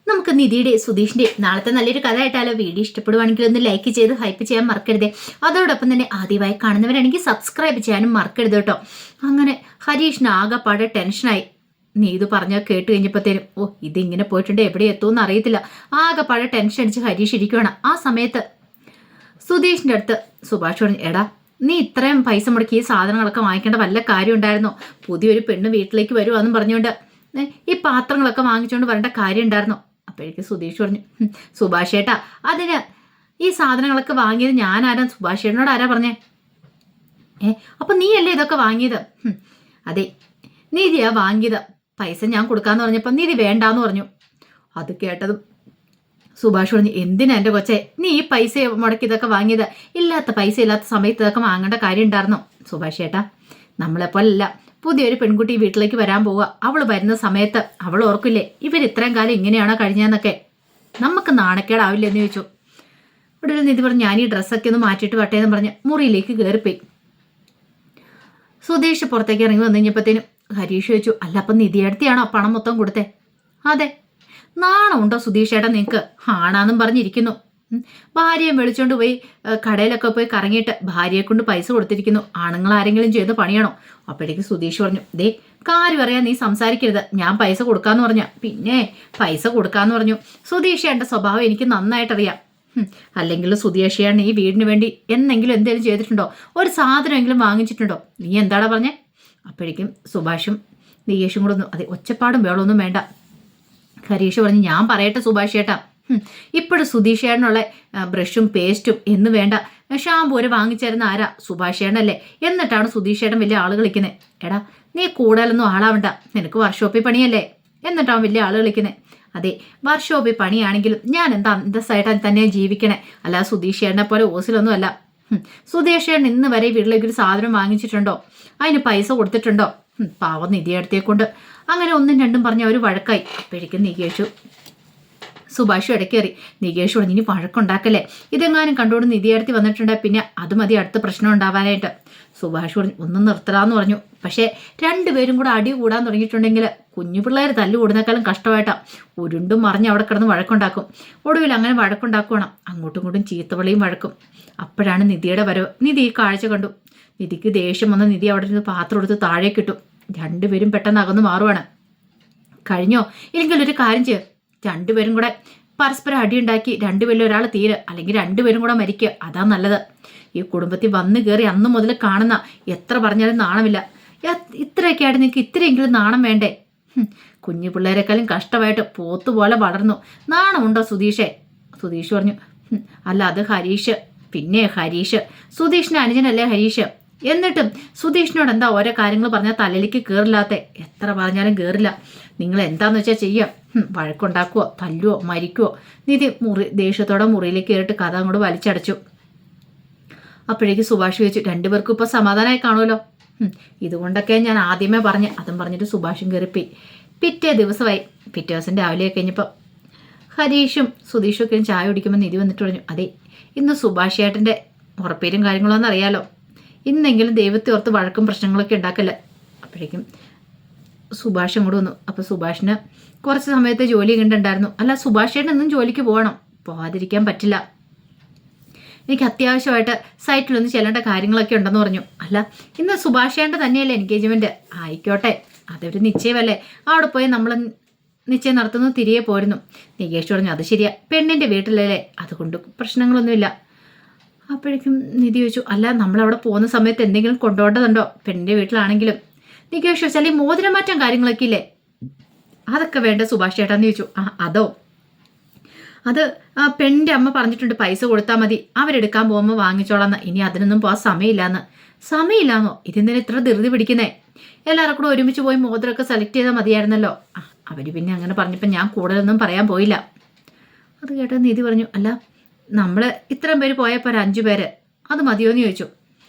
നമുക്ക് നിധിയുടെ സുധീഷിന്റെ നാളത്തെ നല്ലൊരു കഥ ആയിട്ടാലോ? വീഡിയോ ഇഷ്ടപ്പെടുവാണെങ്കിൽ ഒന്ന് ലൈക്ക് ചെയ്ത് ഹൈപ്പ് ചെയ്യാൻ മറക്കരുത്. അതോടൊപ്പം തന്നെ ആദ്യമായി കാണുന്നവരാണെങ്കിൽ സബ്സ്ക്രൈബ് ചെയ്യാനും മറക്കരുത് കേട്ടോ. അങ്ങനെ ഹരീഷിന് ആകെപ്പാടെ ടെൻഷനായി. നീതു പറഞ്ഞ കേട്ട് കഴിഞ്ഞപ്പോഴത്തേനും ഇതിങ്ങനെ പോയിട്ടുണ്ട്, എവിടെ എത്തുമെന്ന് അറിയത്തില്ല. ആകെപ്പാടെ ടെൻഷൻ അടിച്ച് ഹരീഷ് ഇരിക്കുവാണ്. ആ സമയത്ത് സുധീഷിന്റെ അടുത്ത് സുഭാഷ് പറഞ്ഞു, എടാ നീ ഇത്രയും പൈസ മുടക്കി ഈ സാധനങ്ങളൊക്കെ വാങ്ങിക്കേണ്ട വല്ല കാര്യം ഉണ്ടായിരുന്നോ? പുതിയൊരു പെണ്ണ് വീട്ടിലേക്ക് വരുവാന്നും പറഞ്ഞുകൊണ്ട് ഈ പാത്രങ്ങളൊക്കെ വാങ്ങിച്ചുകൊണ്ട് വരേണ്ട കാര്യം ഉണ്ടായിരുന്നോ? അപ്പോഴേക്ക് സുധീഷ് പറഞ്ഞു, സുഭാഷ് ഏട്ടാ അതിന് ഈ സാധനങ്ങളൊക്കെ വാങ്ങിയത് ഞാനാരാ? സുഭാഷ് ഏട്ടനോട് ആരാ പറഞ്ഞേ? അപ്പൊ നീ അല്ലേ ഇതൊക്കെ വാങ്ങിയത്? അതെ, നീതിയാ വാങ്ങിയത്. പൈസ ഞാൻ കൊടുക്കാന്ന് പറഞ്ഞപ്പോ നീതി വേണ്ടാന്ന് പറഞ്ഞു. അത് കേട്ടതും സുഭാഷ് പറഞ്ഞു, എന്തിനാ എൻ്റെ കൊച്ചെ നീ ഈ പൈസ മുടക്കി ഇതൊക്കെ വാങ്ങിയത്? ഇല്ലാത്ത പൈസ ഇല്ലാത്ത സമയത്ത് ഇതൊക്കെ വാങ്ങേണ്ട കാര്യം ഉണ്ടായിരുന്നോ? സുഭാഷ് ഏട്ടാ, നമ്മളെപ്പോലല്ല, പുതിയൊരു പെൺകുട്ടി വീട്ടിലേക്ക് വരാൻ പോവുക. അവൾ വരുന്ന സമയത്ത് അവൾ ഓർക്കില്ലേ ഇവർ ഇത്രയും കാലം ഇങ്ങനെയാണോ കഴിഞ്ഞതെന്നൊക്കെ? നമുക്ക് നാണക്കേടാവില്ല എന്ന് ചോദിച്ചു. ഇവിടെ നിധി പറഞ്ഞു, ഞാൻ ഈ ഡ്രസ്സൊക്കെ ഒന്ന് മാറ്റിയിട്ട് വട്ടേ എന്ന് പറഞ്ഞ് മുറിയിലേക്ക് കയറിപ്പോയി. സുധീഷ് പുറത്തേക്ക് ഇറങ്ങി വന്നു കഴിഞ്ഞപ്പോഴത്തേനും ഹരീഷ് ചോദിച്ചു, അല്ല അപ്പം നിധിയടുത്തിയാണോ പണം മൊത്തം കൊടുത്തേ? അതെ. നാണമുണ്ടോ സുധീഷ് ഏട്ടാ നിങ്ങൾക്ക്? ആണാന്നും പറഞ്ഞിരിക്കുന്നു. ഭാര്യയെ വിളിച്ചോണ്ട് പോയി കടയിലൊക്കെ പോയി കറങ്ങിയിട്ട് ഭാര്യയെ കൊണ്ട് പൈസ കൊടുത്തിരിക്കുന്നു. ആണുങ്ങൾ ആരെങ്കിലും ചെയ്ത് പണിയാണോ? അപ്പോഴേക്ക് സുധീഷ് പറഞ്ഞു, ദേ കാര്യം അറിയാൻ നീ സംസാരിക്കരുത്. ഞാൻ പൈസ കൊടുക്കാന്ന് പറഞ്ഞ പിന്നെ പൈസ കൊടുക്കാന്ന് പറഞ്ഞു. സുധീഷേന്റെ സ്വഭാവം എനിക്ക് നന്നായിട്ടറിയാം. അല്ലെങ്കിൽ സുധീഷേണ് ഈ വീടിന് വേണ്ടി എന്തെങ്കിലും എന്തെങ്കിലും ചെയ്തിട്ടുണ്ടോ? ഒരു സാധനമെങ്കിലും വാങ്ങിച്ചിട്ടുണ്ടോ? നീ എന്താടാ പറഞ്ഞേ? അപ്പോഴേക്കും സുഭാഷും ദിയേഷും കൂടെ ഒന്നും അതെ ഒച്ചപ്പാടും വേളൊന്നും വേണ്ട. ഹരീഷ് പറഞ്ഞു, ഞാൻ പറയട്ടെ സുഭാഷ് ഏട്ടാ, ഇപ്പോഴും സുധീഷ് ഏട്ടനുള്ള ബ്രഷും പേസ്റ്റും എന്ന് വേണ്ട ഷാമ്പൂ വരെ വാങ്ങിച്ചിരുന്ന ആരാ? സുഭാഷ് ഏട്ടനല്ലേ? എന്നിട്ടാണ് സുധീഷ് ഏട്ടൻ വലിയ ആള് കളിക്കുന്നത്. എടാ നീ കൂടുതലൊന്നും ആളാവണ്ട, നിനക്ക് വർക്ക്ഷോപ്പിൽ പണിയല്ലേ? എന്നിട്ടാണ് വലിയ ആള് കളിക്കുന്നത്. അതെ, വർക്ക്ഷോപ്പിൽ പണിയാണെങ്കിലും ഞാൻ എന്താ അന്തസ്സായിട്ട് തന്നെ ജീവിക്കണേ, അല്ല സുധീഷ് ഏട്ടനെ പോലെ ഓസിലൊന്നും അല്ല. സുധീഷ് ഏട്ടൻ ഇന്ന് വരെ വീട്ടിലേക്ക് ഒരു സാധനം വാങ്ങിച്ചിട്ടുണ്ടോ? അതിന് പൈസ കൊടുത്തിട്ടുണ്ടോ? പാവം നിധിയടുത്തേ കൊണ്ട് അങ്ങനെ ഒന്നും രണ്ടും പറഞ്ഞ് അവർ വഴക്കായി. അപ്പോഴേക്കും നികേഷു സുഭാഷും ഇടയ്ക്കേറി. നികേഷ് പറഞ്ഞു, ഇനി വഴക്കുണ്ടാക്കല്ലേ, ഇതെങ്ങാനും കണ്ടുകൊണ്ട് നിധിയടുത്ത് വന്നിട്ടുണ്ടെ പിന്നെ അത് മതി അടുത്ത പ്രശ്നം ഉണ്ടാവാനായിട്ട്. സുഭാഷ് പറഞ്ഞു, ഒന്നും നിർത്തലാന്ന് പറഞ്ഞു. പക്ഷേ രണ്ടുപേരും കൂടെ അടി കൂടാൻ തുടങ്ങിയിട്ടുണ്ടെങ്കിൽ കുഞ്ഞു പിള്ളേർ തല്ലു കൂടുന്നേക്കാളും കഷ്ടമായിട്ടാ. ഉരുണ്ടും മറിഞ്ഞ് അവിടെ കിടന്ന് വഴക്കുണ്ടാക്കും. ഒടുവിൽ അങ്ങനെ വഴക്കുണ്ടാക്കണം, അങ്ങോട്ടും ഇങ്ങോട്ടും ചീത്തവിളിയും വഴക്കും. അപ്പോഴാണ് നിധിയുടെ വരവ്. നിധി ഈ കാഴ്ച കണ്ടു. നിധിക്ക് ദേഷ്യം വന്ന് നിധി അവിടെ നിന്ന് പാത്രം എടുത്ത് താഴേക്കിട്ടു. രണ്ടുപേരും പെട്ടെന്ന് അകന്നു മാറുവാണ്. കഴിഞ്ഞോ? ഇല്ലെങ്കിൽ ഒരു കാര്യം ചെയ്യ, രണ്ടുപേരും കൂടെ പരസ്പരം അടിയുണ്ടാക്കി രണ്ടുപേരിൽ ഒരാൾ തീരെ, അല്ലെങ്കിൽ രണ്ടുപേരും കൂടെ മരിക്കുക, അതാ നല്ലത്. ഈ കുടുംബത്തിൽ വന്നു കയറി അന്നു മുതൽ കാണുന്ന എത്ര പറഞ്ഞാലും നാണമില്ല. ഇത്രയൊക്കെ ആയിട്ട് നിങ്ങൾക്ക് ഇത്രയെങ്കിലും നാണം വേണ്ടേ? കുഞ്ഞു പിള്ളേരെക്കാളും കഷ്ടമായിട്ട് പോത്തുപോലെ വളർന്നു. നാണമുണ്ടോ സുധീഷേ? സുധീഷ് പറഞ്ഞു, അല്ല അത് ഹരീഷ്. പിന്നെ ഹരീഷ് സുധീഷിന്റെ അനുജനല്ലേ ഹരീഷ്? എന്നിട്ടും സുധീഷിനോട് എന്താ ഓരോ കാര്യങ്ങൾ പറഞ്ഞാൽ തലയിലേക്ക് കയറില്ലാത്ത? എത്ര പറഞ്ഞാലും കയറില്ല. നിങ്ങൾ എന്താന്ന് വെച്ചാൽ ചെയ്യാം. വഴക്കുണ്ടാക്കുവോ തല്ലുവോ മരിക്കുവോ? നിധി ദേഷ്യത്തോടെ മുറിയിലേക്ക് കയറിയിട്ട് കഥ അങ്ങോട്ട് വലിച്ചടച്ചു. അപ്പോഴേക്ക് സുഭാഷ് ചോദിച്ചു, രണ്ടുപേർക്കും ഇപ്പൊ സമാധാനമായി കാണുമല്ലോ? ഇതുകൊണ്ടൊക്കെ ഞാൻ ആദ്യമേ പറഞ്ഞ്. അതും പറഞ്ഞിട്ട് സുഭാഷും കയറിപ്പോയി. പിറ്റേ ദിവസമായി. പിറ്റേ ദിവസം രാവിലെ കഴിഞ്ഞപ്പോൾ ഹരീഷും സുധീഷും ഒക്കെ ചായ കുടിക്കുമ്പോൾ നിധി വന്നിട്ട് പറഞ്ഞു, അതെ ഇന്ന് സുഭാഷ് ഏട്ടൻ്റെ ഉറപ്പേരും കാര്യങ്ങളോന്ന് അറിയാലോ, ഇന്നെങ്കിലും ദൈവത്തെ ഓർത്ത് വഴക്കും പ്രശ്നങ്ങളൊക്കെ ഉണ്ടാക്കല്ലേ. അപ്പോഴേക്കും സുഭാഷ് അങ്ങോട്ട് വന്നു. അപ്പോൾ സുഭാഷിന് കുറച്ച് സമയത്തെ ജോലി കണ്ടുണ്ടായിരുന്നു. അല്ല സുഭാഷ് ഏട്ടൻ എന്നും ജോലിക്ക് പോകണം, പോകാതിരിക്കാൻ പറ്റില്ല, എനിക്ക് അത്യാവശ്യമായിട്ട് സൈറ്റിലൊന്ന് ചെല്ലേണ്ട കാര്യങ്ങളൊക്കെ ഉണ്ടെന്ന് പറഞ്ഞു. അല്ല ഇന്ന് സുഭാഷ് ഏട്ടൻ തന്നെയല്ലേ എൻഗേജ്മെന്റ്? ആയിക്കോട്ടെ, അതൊരു നിശ്ചയമല്ലേ, അവിടെ പോയി നമ്മൾ നിശ്ചയം നടത്തുന്നു തിരികെ പോരുന്നു. നികേഷ് പറഞ്ഞു, അത് ശരിയാ, പെണ്ണിന്റെ വീട്ടിലല്ലേ, അതുകൊണ്ട് പ്രശ്നങ്ങളൊന്നുമില്ല. അപ്പോഴേക്കും നിധി ചോദിച്ചു, അല്ല നമ്മളവിടെ പോകുന്ന സമയത്ത് എന്തെങ്കിലും കൊണ്ടുപോകേണ്ടതുണ്ടോ പെണ്ണിന്റെ വീട്ടിലാണെങ്കിലും? നികേഷ് ചോദിച്ചാൽ ഈ മോതിരമാറ്റം കാര്യങ്ങളൊക്കെ ഇല്ലേ, അതൊക്കെ വേണ്ട സുഭാഷ് ചേട്ടാന്ന് ചോദിച്ചു. അതോ? അത് പെണ്ണിന്റെ അമ്മ പറഞ്ഞിട്ടുണ്ട് പൈസ കൊടുത്താൽ മതി, അവരെടുക്കാൻ പോകുമ്പോൾ വാങ്ങിച്ചോളാന്ന്. ഇനി അതിനൊന്നും പോകാൻ സമയമില്ലാന്ന്. സമയമില്ലാന്നോ? ഇതെന്തിനാ ഇത്ര ധൃതി പിടിക്കുന്നേ? എല്ലാവരും കൂടെ ഒരുമിച്ച് പോയി മോതിരമൊക്കെ സെലക്ട് ചെയ്താൽ മതിയായിരുന്നല്ലോ. അവര് പിന്നെ അങ്ങനെ പറഞ്ഞപ്പോൾ ഞാൻ കൂടുതലൊന്നും പറയാൻ പോയില്ല. അത് കേട്ട നിധി പറഞ്ഞു, അല്ല നമ്മൾ ഇത്രയും പേര് പോയപ്പോൾ ഒരു 5 പേര് അത് മതിയോന്ന് ചോദിച്ചു.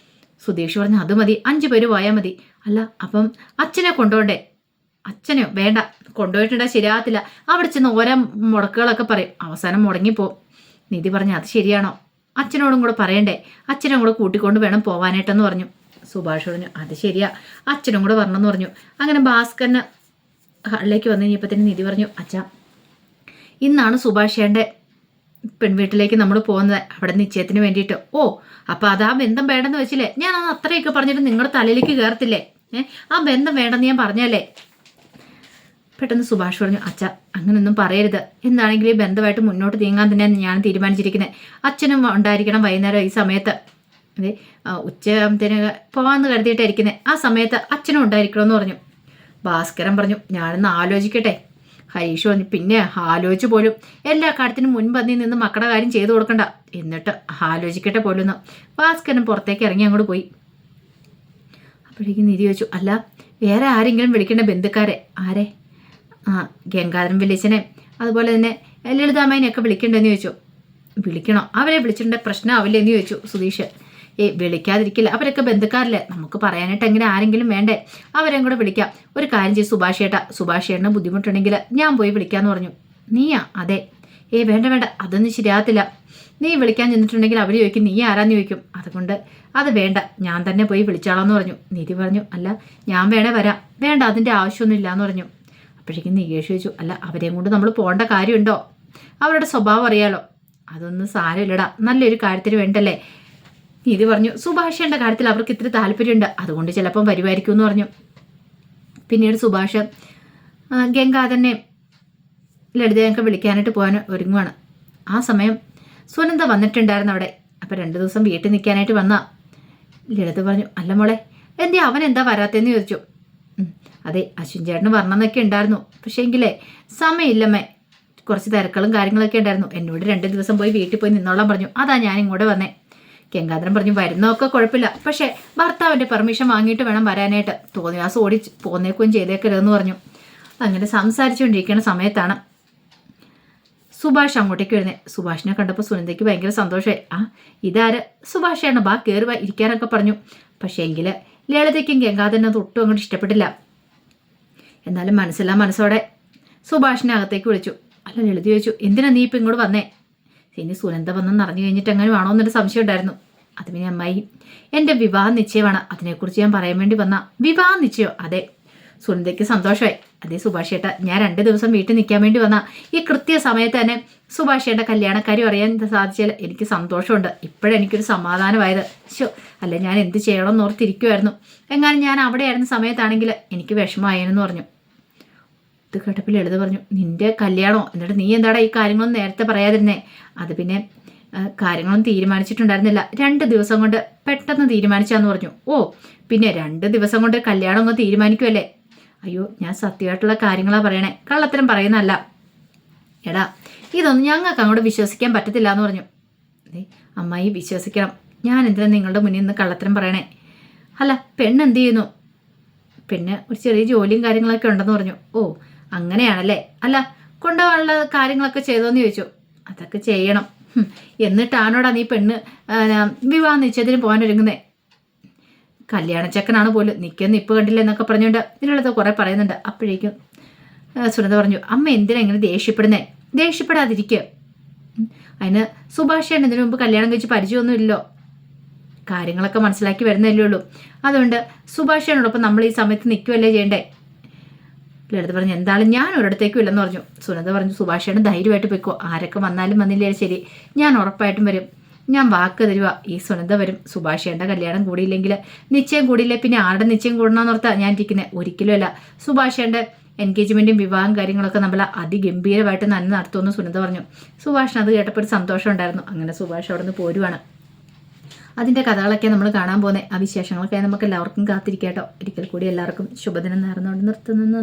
സുധീഷ് പറഞ്ഞു, അത് മതി, 5 പേര് പോയാൽ മതി. അല്ല അപ്പം അച്ഛനെ കൊണ്ടുപോണ്ടേ? അച്ഛനെയോ? വേണ്ട, കൊണ്ടുപോയിട്ടുണ്ടാ ശരിയാകത്തില്ല, അവിടെ ചെന്ന് ഓരോ മുടക്കുകളൊക്കെ പറയും, അവസാനം മുടങ്ങിപ്പോവും. നിധി പറഞ്ഞു, അത് ശരിയാണോ? അച്ഛനോടും കൂടെ പറയണ്ടേ, അച്ഛനും കൂടെ കൂട്ടിക്കൊണ്ട് വേണം പോവാനായിട്ടെന്ന് പറഞ്ഞു. സുഭാഷ് പറഞ്ഞു, അത് ശരിയാ, അച്ഛനും കൂടെ വരണമെന്ന് പറഞ്ഞു. അങ്ങനെ ഭാസ്കരന് ഹാളിലേക്ക് വന്നു കഴിഞ്ഞപ്പോൾ തന്നെ നിധി പറഞ്ഞു, അച്ഛാ ഇന്നാണ് സുഭാഷേൻ്റെ പെൺവീട്ടിലേക്ക് നമ്മൾ പോകുന്നത്, അവിടെ നിശ്ചയത്തിന് വേണ്ടിയിട്ട്. ഓ, അപ്പം അത് ആ ബന്ധം വേണ്ടെന്ന് വെച്ചില്ലേ? ഞാൻ അത് അത്രയൊക്കെ പറഞ്ഞിട്ട് നിങ്ങളുടെ തലയിലേക്ക് കയറത്തില്ലേ? ആ ബന്ധം വേണ്ടെന്ന് ഞാൻ പറഞ്ഞല്ലേ? പെട്ടെന്ന് സുഭാഷ് പറഞ്ഞു, അച്ഛ അങ്ങനൊന്നും പറയരുത്. എന്താണെങ്കിലും ഈ ബന്ധമായിട്ട് മുന്നോട്ട് നീങ്ങാൻ തന്നെയാണ് ഞാൻ തീരുമാനിച്ചിരിക്കുന്നത്. അച്ഛനും ഉണ്ടായിരിക്കണം വൈകുന്നേരം ഈ സമയത്ത്. അതെ, ഉച്ചത്തിന് പോകാമെന്ന് കരുതിയിട്ടായിരിക്കുന്നത്. ആ സമയത്ത് അച്ഛനും ഉണ്ടായിരിക്കണമെന്ന് പറഞ്ഞു. ഭാസ്കരൻ പറഞ്ഞു, ഞാനൊന്ന് ആലോചിക്കട്ടെ. ഹരീഷ് പറഞ്ഞു, പിന്നെ ആലോചിച്ച് പോലും എല്ലാ കാര്യത്തിനും മുൻപന്തി നിന്ന് മക്കളുടെ കാര്യം ചെയ്തു കൊടുക്കണ്ട, എന്നിട്ട് ആലോചിക്കട്ടെ പോലും. ഭാസ്കരൻ പുറത്തേക്ക് ഇറങ്ങി അങ്ങോട്ട് പോയി. അപ്പോഴേക്കും നിധി ചോദിച്ചു, അല്ല വേറെ ആരെങ്കിലും വിളിക്കേണ്ട ബന്ധുക്കാരെ? ആരെ? ഗംഗാധരൻ വലിയച്ഛനെ അതുപോലെ തന്നെ ലളിതാമ്മേനെയൊക്കെ വിളിക്കണ്ടെന്ന് ചോദിച്ചു. വിളിക്കണോ? അവരെ വിളിച്ചിട്ടുണ്ടെ പ്രശ്നമാവില്ലേ എന്ന് ചോദിച്ചു സുധീഷ്. വിളിക്കാതിരിക്കില്ല, അവരൊക്കെ ബന്ധുക്കാരല്ലേ, നമുക്ക് പറയാനായിട്ട് എങ്ങനെ ആരെങ്കിലും വേണ്ടേ? അവരെയും കൂടെ വിളിക്കാം. ഒരു കാര്യം ചെയ്യും സുഭാഷേട്ടന് ബുദ്ധിമുട്ടുണ്ടെങ്കിൽ ഞാൻ പോയി വിളിക്കാമെന്ന് പറഞ്ഞു. നീയാ? അതെ. വേണ്ട വേണ്ട, അതൊന്നും ശരിയാകത്തില്ല. നീ വിളിക്കാൻ ചെന്നിട്ടുണ്ടെങ്കിൽ അവർ ചോദിക്കും നീ ആരാന്ന് ചോദിക്കും. അതുകൊണ്ട് അത് വേണ്ട, ഞാൻ തന്നെ പോയി വിളിച്ചാളാന്ന് പറഞ്ഞു. നിധി പറഞ്ഞു, അല്ല ഞാൻ വേണേ വരാം. വേണ്ട, അതിൻ്റെ ആവശ്യമൊന്നും ഇല്ലയെന്ന് പറഞ്ഞു. അപ്പോഴേക്കും നികേഷ് ചോദിച്ചു, അല്ല അവരെയും കൊണ്ട് നമ്മൾ പോകേണ്ട കാര്യമുണ്ടോ? അവരുടെ സ്വഭാവം അറിയാലോ. അതൊന്നും സാരമില്ലടാ, നല്ലൊരു കാര്യത്തിന് വേണ്ടല്ലേ. നിധി പറഞ്ഞു, സുഭാഷേൻ്റെ കാര്യത്തിൽ അവർക്ക് ഇത്തിരി താല്പര്യമുണ്ട്, അതുകൊണ്ട് ചിലപ്പം വരുമായിരിക്കും എന്ന് പറഞ്ഞു. പിന്നീട് സുഭാഷ് ഗംഗാധരനെ ലളിതയൊക്കെ വിളിക്കാനായിട്ട് പോകാൻ ഒരുങ്ങുവാണ്. ആ സമയം സുനന്ദ വന്നിട്ടുണ്ടായിരുന്നു അവിടെ. അപ്പം 2 ദിവസം വീട്ടിൽ നിൽക്കാനായിട്ട് വന്ന ലളിത പറഞ്ഞു, അല്ല മോളെ എന്തേ അവൻ എന്താ വരാത്തതെന്ന് ചോദിച്ചു. അതെ, അശ്വിൻ ചേട്ടന് വരണമെന്നൊക്കെ ഉണ്ടായിരുന്നു, പക്ഷേ എങ്കിലേ സമയമില്ലമ്മേ, കുറച്ച് തിരക്കുകളും കാര്യങ്ങളൊക്കെ ഉണ്ടായിരുന്നു. എന്നോട് 2 ദിവസം പോയി വീട്ടിൽ പോയി നിന്നോളാൻ പറഞ്ഞു. അതാ ഞാൻ ഇങ്ങോട്ട് വന്നേ. ഗംഗാധരൻ പറഞ്ഞു, വരുന്നതൊക്കെ കുഴപ്പമില്ല, പക്ഷേ ഭർത്താവിൻ്റെ പെർമിഷൻ വാങ്ങിയിട്ട് വേണം വരാനായിട്ട്. തോന്നിയാസം ഓടി പോന്നേക്കും ചെയ്തേക്കരുതെന്ന് പറഞ്ഞു. അങ്ങനെ സംസാരിച്ചുകൊണ്ടിരിക്കുന്ന സമയത്താണ് സുഭാഷ് അങ്ങോട്ടേക്ക് വരുന്നത്. സുഭാഷിനെ കണ്ടപ്പോൾ സുനന്ദയ്ക്ക് ഭയങ്കര സന്തോഷമായി. ഇതാര്? സുഭാഷാണ്, ബാ കയറി ഇരിക്കാനൊക്കെ പറഞ്ഞു. പക്ഷേ എങ്കിൽ ലളിതയ്ക്കും ഗംഗാധരനും അത് ഒട്ടും അങ്ങോട്ട് ഇഷ്ടപ്പെട്ടില്ല. എന്നാലും മനസ്സോടെ സുഭാഷിനെ അകത്തേക്ക് വിളിച്ചു. അല്ല, ലളിത ചോദിച്ചു, എന്തിനാ നീ ഇപ്പം ഇങ്ങോട്ട് വന്നേ? ഇനി സുനന്ദ വന്നെന്ന് അറിഞ്ഞു കഴിഞ്ഞിട്ട് അങ്ങനെ വേണോ എന്നൊരു സംശയം ഉണ്ടായിരുന്നു. അത് പിന്നെ അമ്മായി, എൻ്റെ വിവാഹ നിശ്ചയമാണ്, അതിനെക്കുറിച്ച് ഞാൻ പറയാൻ വേണ്ടി വന്ന. വിവാഹ നിശ്ചയോ? അതെ. സുനന്ദയ്ക്ക് സന്തോഷമായി. അതേ സുഭാഷേട്ട, ഞാൻ 2 ദിവസം വീട്ടിൽ നിൽക്കാൻ വേണ്ടി വന്ന ഈ കൃത്യസമയത്ത് തന്നെ സുഭാഷേട്ട കല്യാണക്കാര്യം അറിയാൻ സാധിച്ചാൽ എനിക്ക് സന്തോഷമുണ്ട്. ഇപ്പോഴെനിക്കൊരു സമാധാനമായത്. അല്ല ഞാൻ എന്ത് ചെയ്യണമെന്ന് ഓർത്തിരിക്കുമായിരുന്നു. എങ്ങാനും ഞാൻ അവിടെ ആയിരുന്ന സമയത്താണെങ്കിൽ എനിക്ക് വിഷമമായെന്ന് പറഞ്ഞു. ഇത് കേട്ടപ്പോൾ ലളിത പറഞ്ഞു, നിന്റെ കല്യാണോ? എന്നിട്ട് നീ എന്താടാ ഈ കാര്യങ്ങളൊന്നും നേരത്തെ പറയാതിരുന്നേ? അത് പിന്നെ കാര്യങ്ങളൊന്നും തീരുമാനിച്ചിട്ടുണ്ടായിരുന്നില്ല, 2 ദിവസം കൊണ്ട് പെട്ടെന്ന് തീരുമാനിച്ചാന്ന് പറഞ്ഞു. ഓ, പിന്നെ 2 ദിവസം കൊണ്ട് കല്യാണം അങ്ങ് തീരുമാനിക്കുമല്ലേ? അയ്യോ, ഞാൻ സത്യമായിട്ടുള്ള കാര്യങ്ങളാണ് പറയണേ, കള്ളത്തരം പറയുന്നതല്ല. എടാ, ഇതൊന്നും ഞങ്ങൾക്ക് അങ്ങോട്ട് വിശ്വസിക്കാൻ പറ്റത്തില്ല എന്ന് പറഞ്ഞു. അമ്മായി വിശ്വസിക്കണം, ഞാൻ എന്തിനാ നിങ്ങളുടെ മുന്നിൽ നിന്ന് കള്ളത്തരം പറയണേ? അല്ല, പെണ്ണെന്ത് ചെയ്യുന്നു? പിന്നെ ഒരു ചെറിയ ജോലിയും കാര്യങ്ങളൊക്കെ ഉണ്ടെന്ന് പറഞ്ഞു. ഓ, അങ്ങനെയാണല്ലേ. അല്ല, കൊണ്ടുപോകാനുള്ള കാര്യങ്ങളൊക്കെ ചെയ്തോന്ന് ചോദിച്ചു. അതൊക്കെ ചെയ്യണം. എന്നിട്ടാണോടാ നീ പെണ്ണ് വിവാഹ നിശ്ചയത്തിന് പോകാൻ ഒരുങ്ങുന്നേ? കല്യാണച്ചക്കനാണ് പോലും, നിൽക്കുന്ന ഇപ്പം കണ്ടില്ല എന്നൊക്കെ പറഞ്ഞുകൊണ്ട് ഇതിനുള്ളത് കുറേ പറയുന്നുണ്ട്. അപ്പോഴേക്കും സുനന്ദ പറഞ്ഞു, അമ്മ എന്തിനാ ഇങ്ങനെ ദേഷ്യപ്പെടുന്നേ? ദേഷ്യപ്പെടാതിരിക്കുക. അതിന് സുഭാഷേട്ടൻ ഇതിനു മുമ്പ് കല്യാണം കഴിച്ച് പരിചയമൊന്നുമില്ലല്ലോ, കാര്യങ്ങളൊക്കെ മനസ്സിലാക്കി വരുന്നതല്ലേ ഉള്ളൂ. അതുകൊണ്ട് സുഭാഷേട്ടനോടൊപ്പം നമ്മൾ ഈ സമയത്ത് നിൽക്കുകയല്ലേ ചെയ്യണ്ടേ? ലളിത പറഞ്ഞു, എന്തായാലും ഞാൻ ഒരിടത്തേക്കും ഇല്ലെന്ന് പറഞ്ഞു. സുനന്ദ പറഞ്ഞു, സുഭാഷേട്ടൻ ധൈര്യമായിട്ട് പോയിക്കോ, ആരൊക്കെ വന്നാലും വന്നില്ലേ ശരി, ഞാൻ ഉറപ്പായിട്ടും വരും, ഞാൻ വാക്ക് തരുക. ഈ സുനന്ദ വരും. സുഭാഷേട്ടൻ്റെ കല്യാണം കൂടിയില്ലെങ്കിൽ, നിശ്ചയം കൂടിയില്ലേ പിന്നെ ആരുടെ നിശ്ചയം കൂടണമെന്നോർത്താ ഞാൻ ഇരിക്കുന്നത്? ഒരിക്കലും അല്ല. സുഭാഷേട്ടൻ്റെ എൻഗേജ്മെൻറ്റും വിവാഹം കാര്യങ്ങളൊക്കെ നമ്മൾ അതിഗംഭീരമായിട്ട് തന്നെ നടത്തുമെന്ന് സുനന്ദ പറഞ്ഞു. സുഭാഷിന് അത് കേട്ടപ്പോൾ ഒരു സന്തോഷം ഉണ്ടായിരുന്നു. അങ്ങനെ സുഭാഷ് അവിടെ നിന്ന് പോരുവാണ്. അതിൻ്റെ കഥകളൊക്കെ നമ്മൾ കാണാൻ പോകുന്നത്. ആ വിശേഷങ്ങളൊക്കെ നമുക്ക് എല്ലാവർക്കും കാത്തിരിക്കാം കേട്ടോ. ഒരിക്കൽ കൂടി എല്ലാവർക്കും ശുഭദിനം നേർന്നുകൊണ്ട് നിർത്തുന്നു.